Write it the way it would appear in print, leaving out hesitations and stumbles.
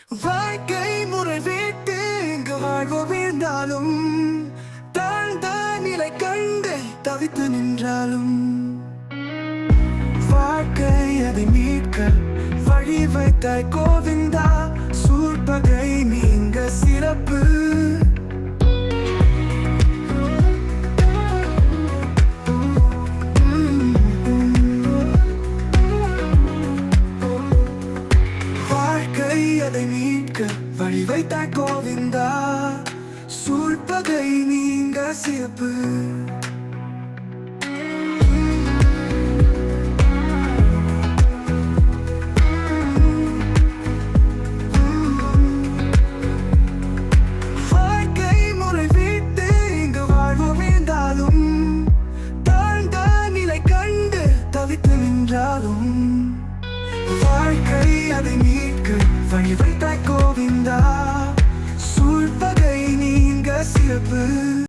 வாழ்க்கை முறை விட்டு இங்கு வாழ்வு வீழ்ந்தாலும் தாழ்ந்த நிலை கண்டு தவித்து நின்றாலும் வாழ்க்கை அதை மீட்க வழி வைத்தாய் கோவிந்தா. சூழ்பகை நீங்க சிறப்பு. அதை மீட்க வழி வைத்தாய் கோவிந்தா. சூழ்பகை நீங்க சிறப்பு. வாழ்க்கை முறை விட்டு இங்கு வாழ்வு வீழ்ந்தாலும் தாழ்ந்த நிலை கண்டு தவித்து நின்றாலும் வாழ்க்கை அதை மீட்க வழி வைத்தாய் கோவிந்தா. சூழ்பகை நீங்க சிறப்பு.